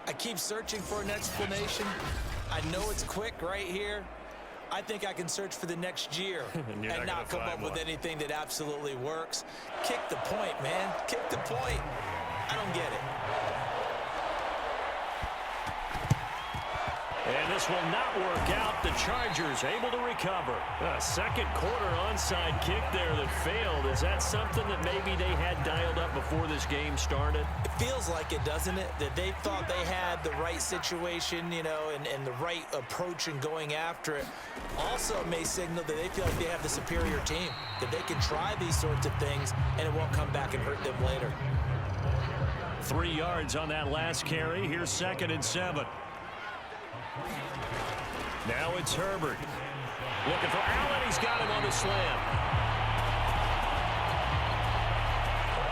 I keep searching for an explanation. I know it's quick right here. I think I can search for the next year and not come up with anything that absolutely works. Kick the point, man. Kick the point. I don't get it. And this will not work out. The Chargers able to recover. A second quarter onside kick there that failed. Is that something that maybe they had dialed up before this game started? It feels like it, doesn't it? That they thought they had the right situation, you know, and the right approach in going after it. Also may signal that they feel like they have the superior team, that they can try these sorts of things and it won't come back and hurt them later. 3 yards on that last carry. Here's 2nd and 7. Now it's Herbert. Looking for Allen. He's got him on the slam.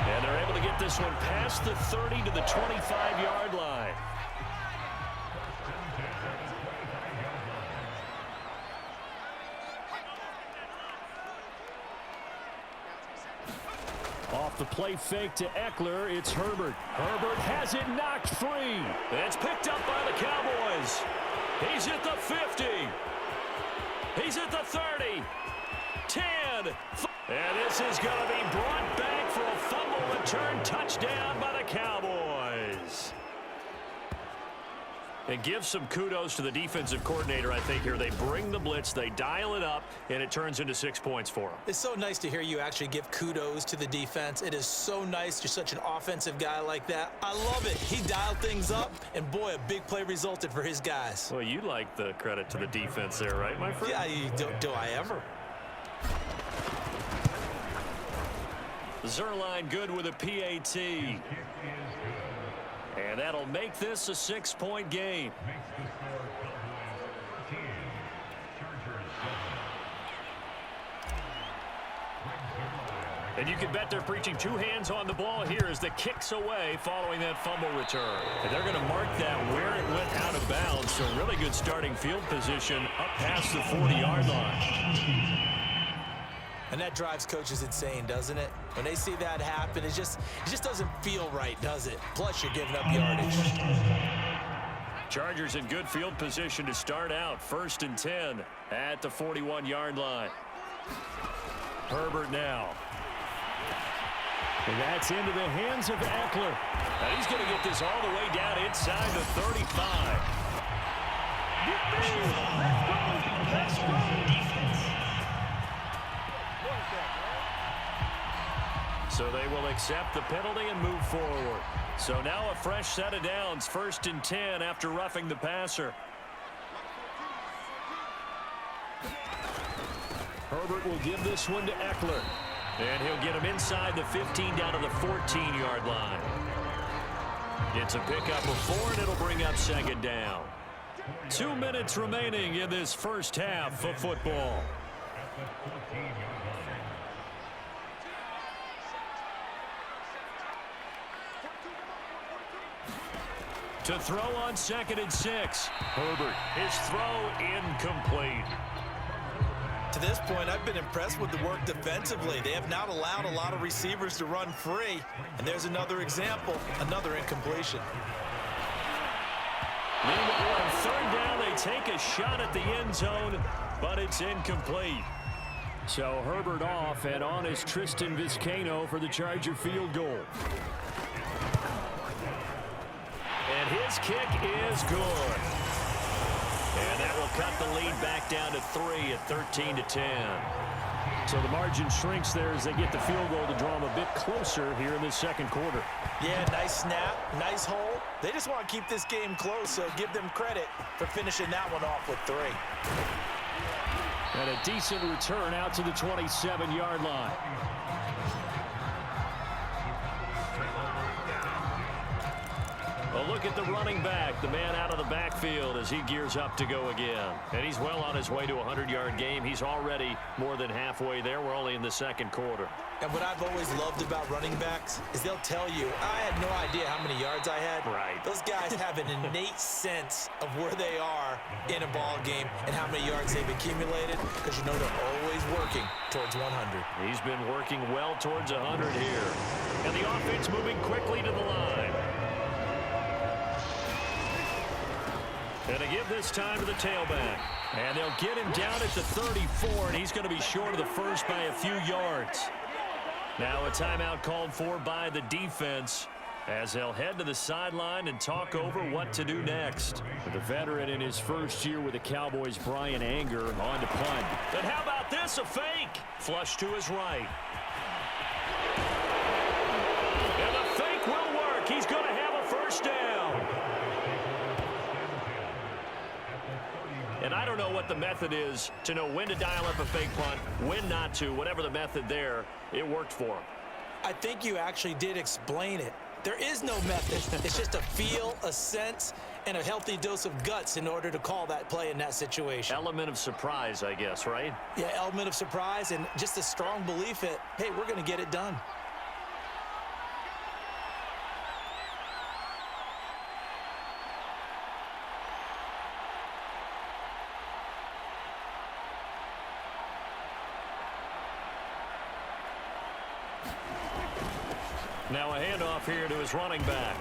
And they're able to get this one past the 30 to the 25-yard line. Off the play fake to Eckler, it's Herbert. Herbert has it knocked free. It's picked up by the Cowboys. He's at the 50. He's at the 30. 10. And this is going to be brought back for a fumble return touchdown by the Cowboys. And give some kudos to the defensive coordinator, I think, here. They bring the blitz, they dial it up, and it turns into 6 points for them. It's so nice to hear you actually give kudos to the defense. It is so nice. You're such an offensive guy like that. I love it. He dialed things up, and boy, a big play resulted for his guys. Well, you like the credit to the defense there, right, my friend? Yeah, do I ever? Zerline good with a PAT. And that'll make this a 6-point game. And you can bet they're preaching 2 hands on the ball here as the kick's away following that fumble return. And they're going to mark that where it went out of bounds. So really good starting field position up past the 40-yard line. And that drives coaches insane, doesn't it? When they see that happen, it just doesn't feel right, does it? Plus, you're giving up yardage. Chargers in good field position to start out. 1st and 10 at the 41-yard line. Herbert now. And that's into the hands of Eckler. Now he's going to get this all the way down inside the 35. Let's go. So they will accept the penalty and move forward. So now a fresh set of downs. 1st and 10 after roughing the passer. Herbert will give this one to Eckler. And he'll get him inside the 15 down to the 14-yard line. It's a pickup of 4, and it'll bring up 2nd down. 2 minutes remaining in this first half of football. To throw on 2nd and 6. Herbert, his throw incomplete. To this point, I've been impressed with the work defensively. They have not allowed a lot of receivers to run free. And there's another example, another incompletion. Meanwhile, on 3rd down, they take a shot at the end zone, but it's incomplete. So Herbert off, and on is Tristan Vizcaino for the Charger field goal. And his kick is good. And that will cut the lead back down to 3 at 13-10. So the margin shrinks there as they get the field goal to draw them a bit closer here in the 2nd quarter. Yeah, nice snap, nice hole. They just want to keep this game close, so give them credit for finishing that one off with 3. And a decent return out to the 27-yard line. A look at the running back, the man out of the backfield as he gears up to go again. And he's well on his way to a 100-yard game. He's already more than halfway there. We're only in the 2nd quarter. And what I've always loved about running backs is they'll tell you, I had no idea how many yards I had. Right. Those guys have an innate sense of where they are in a ball game and how many yards they've accumulated because you know they're always working towards 100. He's been working well towards 100 here. And the offense moving quickly to the line. And to give this time to the tailback. And they'll get him down at the 34, and he's going to be short of the first by a few yards. Now a timeout called for by the defense as they'll head to the sideline and talk over what to do next. The veteran in his first year with the Cowboys, Brian Anger, on to punt. But how about this, a fake? Flush to his right. And the fake will work. He's going to have a first down. And I don't know what the method is to know when to dial up a fake punt, when not to. Whatever the method there, it worked for him. I think you actually did explain it. There is no method. It's just a feel, a sense, and a healthy dose of guts in order to call that play in that situation. Element of surprise, I guess, right? Yeah, element of surprise and just a strong belief that, hey, we're going to get it done. Now a handoff here to his running back.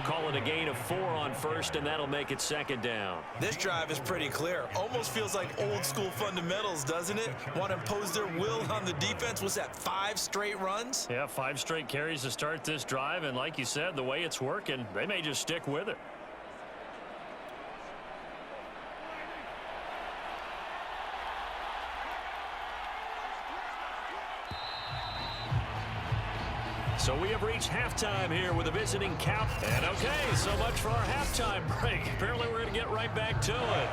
Call it a gain of 4 on first, and that'll make it second down. This drive is pretty clear. Almost feels like old school fundamentals, doesn't it? Want to impose their will on the defense. Was that 5 straight runs? Yeah, 5 straight carries to start this drive, and like you said, the way it's working, they may just stick with it. So we have reached halftime here with a visiting Cow. And okay, so much for our halftime break. Apparently we're going to get right back to it.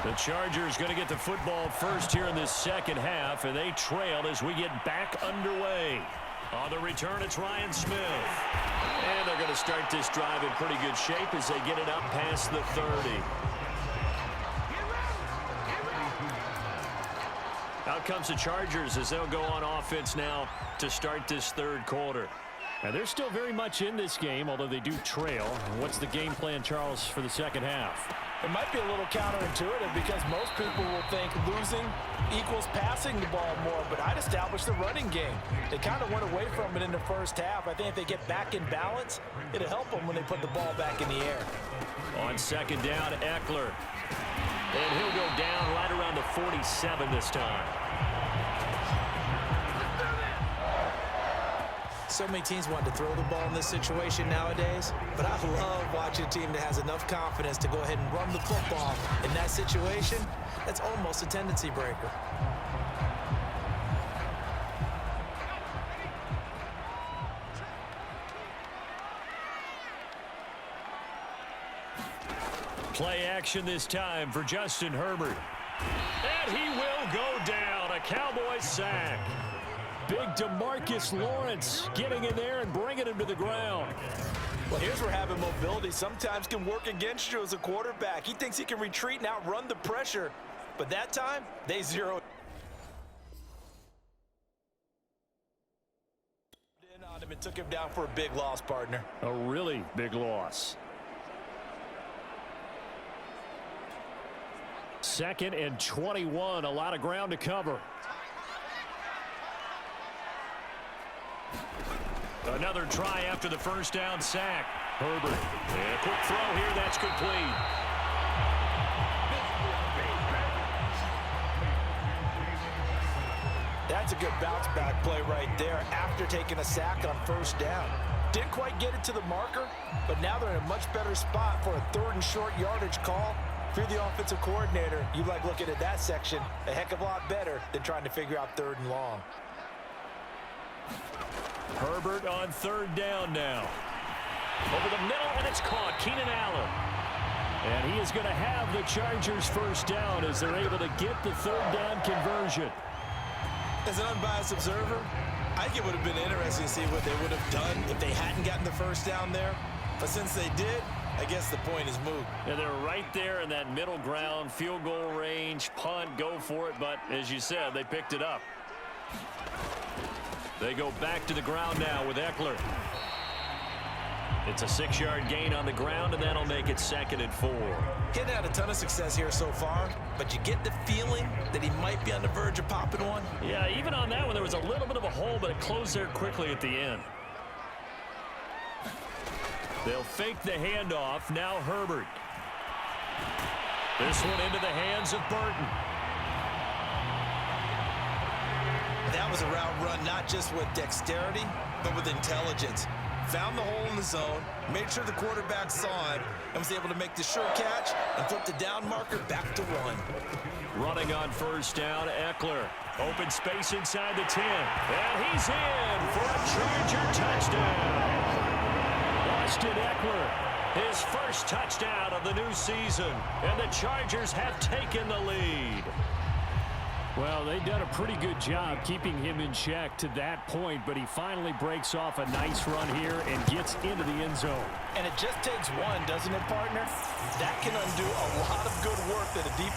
The Chargers going to get the football first here in this second half, and they trail as we get back underway. On the return, it's Ryan Smith. And they're going to start this drive in pretty good shape as they get it up past the 30. Out comes the Chargers as they'll go on offense now to start this third quarter. Now they're still very much in this game, although they do trail. What's the game plan, Charles, for the second half? It might be a little counterintuitive because most people will think losing equals passing the ball more, but I'd establish the running game. They kind of went away from it in the first half. I think if they get back in balance, it'll help them when they put the ball back in the air. On second down, Eckler. And he'll go down right around the 47 this time. So many teams want to throw the ball in this situation nowadays, but I love watching a team that has enough confidence to go ahead and run the football in that situation. That's almost a tendency breaker. Play action this time for Justin Herbert. And he will go down. A Cowboys sack. Big DeMarcus Lawrence getting in there and bringing him to the ground. Well, here's where having mobility sometimes can work against you as a quarterback. He thinks he can retreat and outrun the pressure, but that time, they zeroed in on him and took him down for a big loss, partner. A really big loss. 2nd and 21, a lot of ground to cover. Another try after the first down sack. Herbert. And a quick throw here, that's complete. That's a good bounce back play right there after taking a sack on first down. Didn't quite get it to the marker, but now they're in a much better spot for a 3rd and short yardage call. If you're the offensive coordinator, you like looking at that section a heck of a lot better than trying to figure out 3rd and long. Herbert on 3rd down now. Over the middle, and it's caught. Keenan Allen. And he is going to have the Chargers first down as they're able to get the 3rd down conversion. As an unbiased observer, I think it would have been interesting to see what they would have done if they hadn't gotten the first down there. But since they did, I guess the point is moot. Yeah, they're right there in that middle ground, field goal range, punt, go for it. But as you said, they picked it up. They go back to the ground now with Eckler. It's a 6-yard gain on the ground, and that'll make it 2nd and 4. Getting had a ton of success here so far, but you get the feeling that he might be on the verge of popping one. Yeah, even on that one, there was a little bit of a hole, but it closed there quickly at the end. They'll fake the handoff. Now Herbert. This one into the hands of Burton. That was a route run not just with dexterity, but with intelligence. Found the hole in the zone, made sure the quarterback saw it, and was able to make the sure catch and flip the down marker back to 1. Running on first down, Eckler. Open space inside the 10. And he's in for a Charger touchdown. Austin Eckler, his first touchdown of the new season. And the Chargers have taken the lead. Well, they've done a pretty good job keeping him in check to that point, but he finally breaks off a nice run here and gets into the end zone. And it just takes one, doesn't it, partner? That can undo a lot of good work that a defense